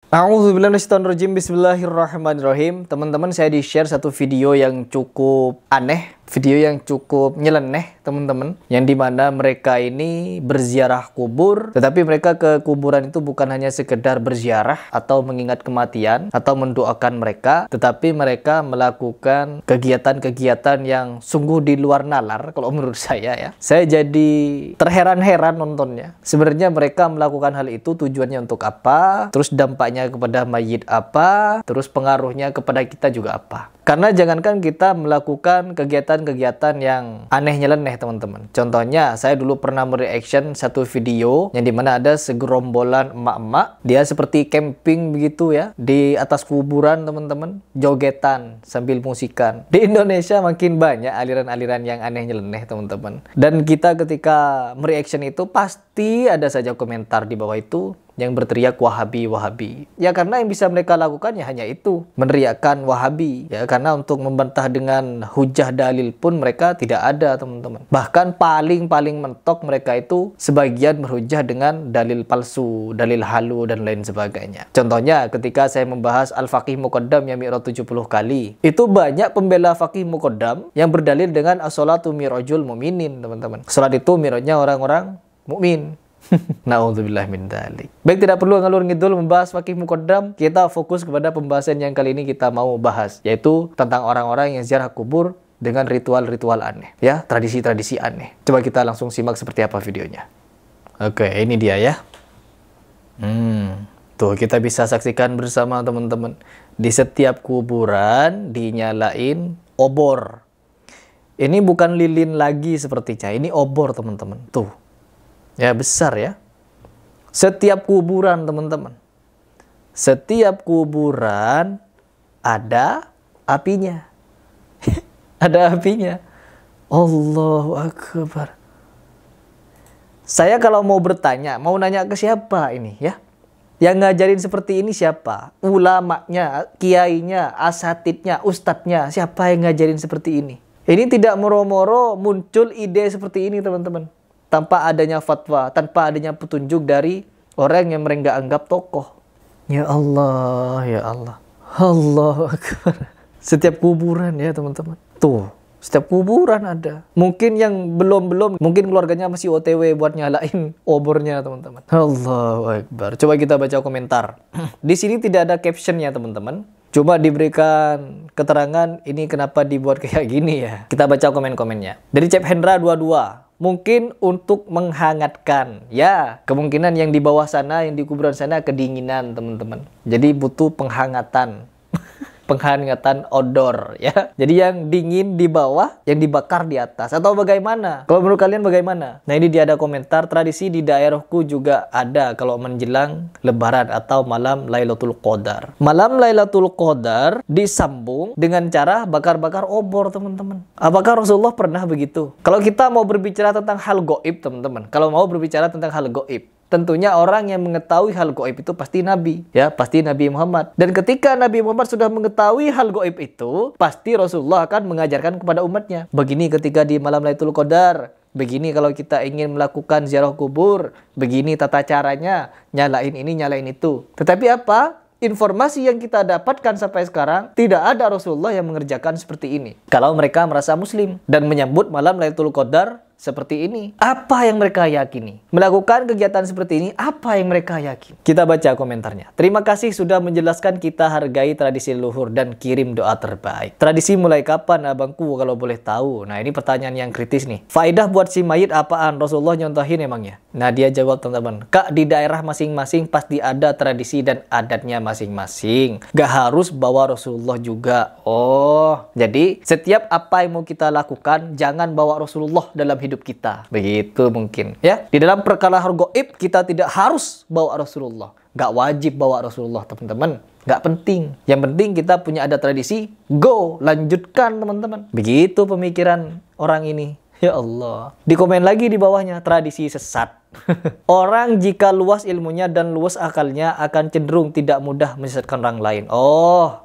A'udzubillahiminasyaitonirrajim. Bismillahirrahmanirrahim. Teman-teman, saya di-share satu video yang cukup aneh, video yang cukup nyeleneh, teman-teman. Yang dimana mereka ini berziarah kubur, tetapi mereka ke kuburan itu bukan hanya sekedar berziarah atau mengingat kematian atau mendoakan mereka, tetapi mereka melakukan kegiatan-kegiatan yang sungguh di luar nalar kalau menurut saya ya. Saya jadi terheran-heran nontonnya. Sebenarnya mereka melakukan hal itu tujuannya untuk apa? Terus dampaknya kepada mayit apa, terus pengaruhnya kepada kita juga apa. Karena jangankan kita melakukan kegiatan-kegiatan yang aneh nyeleneh, teman-teman. Contohnya, saya dulu pernah mereaction satu video yang dimana ada segerombolan emak-emak, dia seperti camping begitu ya, di atas kuburan, teman-teman, jogetan sambil musikan. Di Indonesia makin banyak aliran-aliran yang aneh nyeleneh, teman-teman. Dan kita ketika mereaction itu pasti ada saja komentar di bawah itu yang berteriak Wahabi, Wahabi. Ya karena yang bisa mereka lakukan ya hanya itu, meneriakkan Wahabi. Ya karena untuk membantah dengan hujah dalil pun mereka tidak ada, teman-teman. Bahkan paling mentok mereka itu sebagian berhujah dengan dalil palsu, dalil halu dan lain sebagainya. Contohnya ketika saya membahas Al-Faqih Muqaddam yang mi'raj 70 kali, itu banyak pembela Faqih Muqaddam yang berdalil dengan as-sholatu mi'rajul mu'minin, teman-teman. Salat itu mi'rajnya orang-orang mukmin. Na'udzubillah min dzalik. Baik, tidak perlu ngalur ngidul membahas Faqih Muqaddam. Kita fokus kepada pembahasan yang kali ini kita mau bahas, yaitu tentang orang-orang yang ziarah kubur dengan ritual-ritual aneh, ya, tradisi-tradisi aneh. Coba kita langsung simak seperti apa videonya. Oke, ini dia ya. Tuh, kita bisa saksikan bersama, teman-teman. Di setiap kuburan dinyalain obor. Ini bukan lilin lagi sepertinya, ini obor, teman-teman. Tuh. Ya, besar ya. Setiap kuburan, teman-teman. Setiap kuburan ada apinya. Ada apinya. Allahu Akbar. Saya kalau mau bertanya, mau nanya ke siapa ini ya? Yang ngajarin seperti ini siapa? Ulamanya, kiainya, asatidnya, ustadznya. Siapa yang ngajarin seperti ini? Ini tidak moro-moro muncul ide seperti ini, teman-teman. Tanpa adanya fatwa, tanpa adanya petunjuk dari orang yang mereka anggap tokoh. Ya Allah, ya Allah. Allahu Akbar. Setiap kuburan ya, teman-teman. Tuh, setiap kuburan ada. Mungkin yang belum, mungkin keluarganya masih OTW buat nyalain obornya, teman-teman. Allahu Akbar. Coba kita baca komentar. Di sini tidak ada captionnya, teman-teman. Cuma diberikan keterangan ini kenapa dibuat kayak gini ya. Kita baca komen-komennya. Dari Cep Hendra 22. Mungkin untuk menghangatkan. Ya, kemungkinan yang di bawah sana, yang di kuburan sana kedinginan, teman-teman. Jadi butuh penghangatan. Penghangatan odor ya. Jadi yang dingin di bawah, yang dibakar di atas. Atau bagaimana? Kalau menurut kalian bagaimana? Nah, ini dia ada komentar. Tradisi di daerahku juga ada kalau menjelang Lebaran atau malam Lailatul Qadar. Malam Lailatul Qadar disambung dengan cara bakar-bakar obor, teman-teman. Apakah Rasulullah pernah begitu? Kalau kita mau berbicara tentang hal gaib, teman-teman. Kalau mau berbicara tentang hal gaib, tentunya orang yang mengetahui hal gaib itu pasti Nabi, ya, pasti Nabi Muhammad. Dan ketika Nabi Muhammad sudah mengetahui hal gaib itu, pasti Rasulullah akan mengajarkan kepada umatnya. Begini ketika di malam Lailatul Qadar, begini kalau kita ingin melakukan ziarah kubur, begini tata caranya, nyalain ini, nyalain itu. Tetapi apa? Informasi yang kita dapatkan sampai sekarang, tidak ada Rasulullah yang mengerjakan seperti ini. Kalau mereka merasa muslim dan menyambut malam Lailatul Qadar seperti ini, apa yang mereka yakini? Melakukan kegiatan seperti ini, apa yang mereka yakini? Kita baca komentarnya. Terima kasih sudah menjelaskan, kita hargai tradisi leluhur dan kirim doa terbaik. Tradisi mulai kapan, abangku, kalau boleh tahu? Nah, ini pertanyaan yang kritis nih. Faedah buat si mayit apaan? Rasulullah nyontohin emangnya? Nah, dia jawab, teman-teman. Kak, di daerah masing-masing pasti ada tradisi dan adatnya masing-masing. Gak harus bawa Rasulullah juga. Oh, jadi setiap apa yang mau kita lakukan, jangan bawa Rasulullah dalam hidup kita. Begitu mungkin ya. Di dalam perkara gaib kita tidak harus bawa Rasulullah. Gak wajib bawa Rasulullah, teman-teman. Gak penting. Yang penting kita punya ada tradisi. Go, lanjutkan, teman-teman. Begitu pemikiran orang ini. Ya Allah. Di komen lagi di bawahnya, tradisi sesat. Orang jika luas ilmunya dan luas akalnya akan cenderung tidak mudah menyesatkan orang lain. Oh,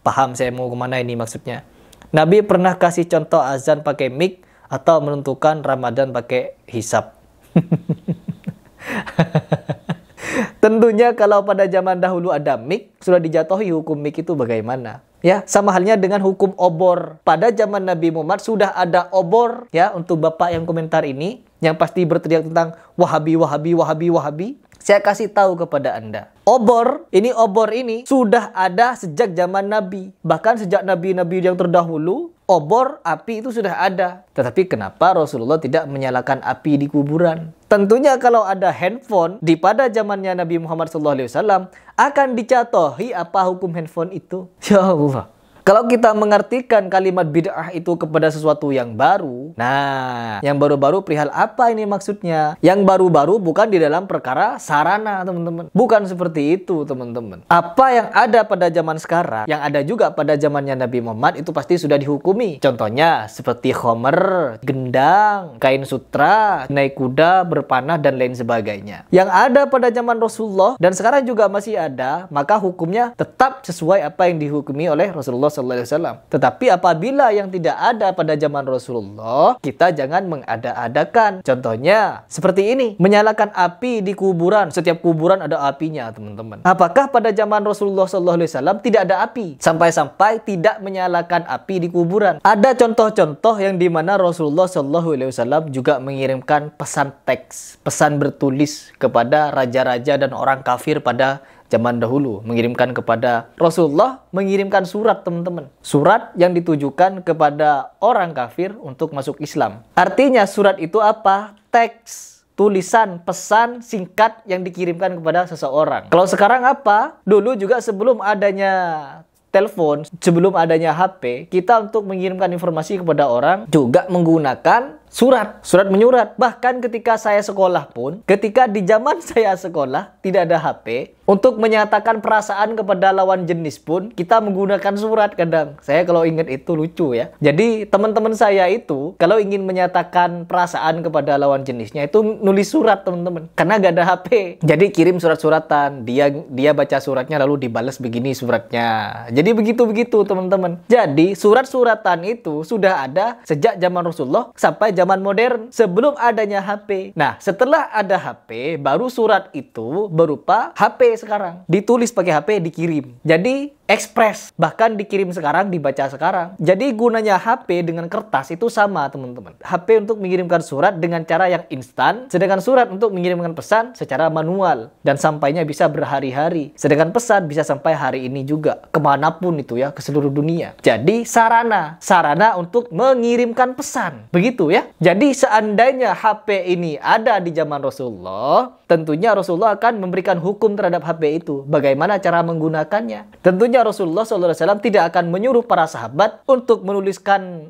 paham saya mau kemana ini maksudnya. Nabi pernah kasih contoh azan pakai mic atau menentukan Ramadan pakai hisab. Tentunya kalau pada zaman dahulu ada mik, sudah dijatuhi hukum mik itu bagaimana? Ya, sama halnya dengan hukum obor. Pada zaman Nabi Muhammad sudah ada obor, ya, untuk Bapak yang komentar ini, yang pasti berteriak tentang Wahabi, Wahabi, Wahabi, Wahabi. Saya kasih tahu kepada Anda. Obor ini sudah ada sejak zaman Nabi. Bahkan sejak Nabi-Nabi yang terdahulu, obor, api itu sudah ada. Tetapi kenapa Rasulullah tidak menyalakan api di kuburan? Tentunya kalau ada handphone di pada zamannya Nabi Muhammad SAW, akan dicatohi apa hukum handphone itu? Ya Allah. Kalau kita mengartikan kalimat bid'ah itu kepada sesuatu yang baru, nah, yang baru-baru perihal apa ini maksudnya? Yang baru-baru bukan di dalam perkara sarana, teman-teman. Bukan seperti itu, teman-teman. Apa yang ada pada zaman sekarang, yang ada juga pada zamannya Nabi Muhammad, itu pasti sudah dihukumi. Contohnya, seperti khomer, gendang, kain sutra, naik kuda, berpanah, dan lain sebagainya. Yang ada pada zaman Rasulullah, dan sekarang juga masih ada, maka hukumnya tetap sesuai apa yang dihukumi oleh Rasulullah SAW. Tetapi apabila yang tidak ada pada zaman Rasulullah, kita jangan mengada-adakan. Contohnya seperti ini, menyalakan api di kuburan. Setiap kuburan ada apinya, teman-teman. Apakah pada zaman Rasulullah SAW tidak ada api? Sampai-sampai tidak menyalakan api di kuburan. Ada contoh-contoh yang dimana Rasulullah SAW juga mengirimkan pesan teks, pesan bertulis kepada raja-raja dan orang kafir pada zaman dahulu, mengirimkan kepada Rasulullah, mengirimkan surat, teman-teman. Surat yang ditujukan kepada orang kafir untuk masuk Islam. Artinya surat itu apa? Teks, tulisan, pesan singkat yang dikirimkan kepada seseorang. Kalau sekarang apa? Dulu juga sebelum adanya telepon, sebelum adanya HP, kita untuk mengirimkan informasi kepada orang juga menggunakan surat menyurat. Bahkan ketika saya sekolah pun, ketika di zaman saya sekolah tidak ada HP, untuk menyatakan perasaan kepada lawan jenis pun kita menggunakan surat kadang. Saya kalau ingat itu lucu ya. Jadi teman-teman saya itu kalau ingin menyatakan perasaan kepada lawan jenisnya itu nulis surat, teman-teman. Karena gak ada HP. Jadi kirim surat-suratan. Dia baca suratnya lalu dibalas begini suratnya. Jadi begitu-begitu, teman-teman. Jadi surat-suratan itu sudah ada sejak zaman Rasulullah sampai zaman modern, sebelum adanya HP. Nah, setelah ada HP, baru surat itu berupa HP sekarang. Ditulis pakai HP, dikirim. Jadi ekspres, bahkan dikirim sekarang, dibaca sekarang. Jadi gunanya HP dengan kertas itu sama, teman-teman. HP untuk mengirimkan surat dengan cara yang instan, sedangkan surat untuk mengirimkan pesan secara manual dan sampainya bisa berhari-hari. Sedangkan pesan bisa sampai hari ini juga, kemanapun itu ya, ke seluruh dunia. Jadi sarana untuk mengirimkan pesan, begitu ya. Jadi seandainya HP ini ada di zaman Rasulullah, tentunya Rasulullah akan memberikan hukum terhadap HP itu. Bagaimana cara menggunakannya? Tentunya Rasulullah SAW tidak akan menyuruh para sahabat untuk menuliskan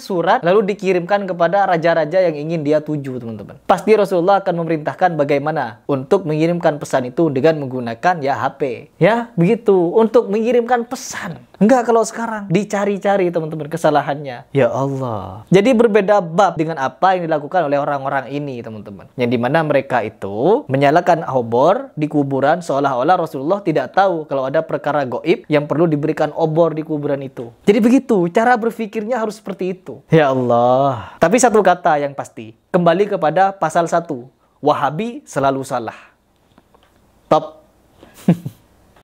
surat lalu dikirimkan kepada raja-raja yang ingin dia tuju, teman-teman. Pasti Rasulullah akan memerintahkan bagaimana untuk mengirimkan pesan itu dengan menggunakan ya HP. Ya, begitu. Untuk mengirimkan pesan. Enggak kalau sekarang dicari-cari, teman-teman, kesalahannya. Ya Allah. Jadi berbeda bab dengan apa yang dilakukan oleh orang-orang ini, teman-teman. Yang dimana mereka itu menyalakan obor di kuburan seolah-olah Rasulullah tidak tahu kalau ada perkara gaib yang perlu diberikan obor di kuburan itu. Jadi begitu, cara berpikirnya harus seperti itu. Ya Allah. Tapi satu kata yang pasti, kembali kepada pasal 1. Wahabi selalu salah. Top.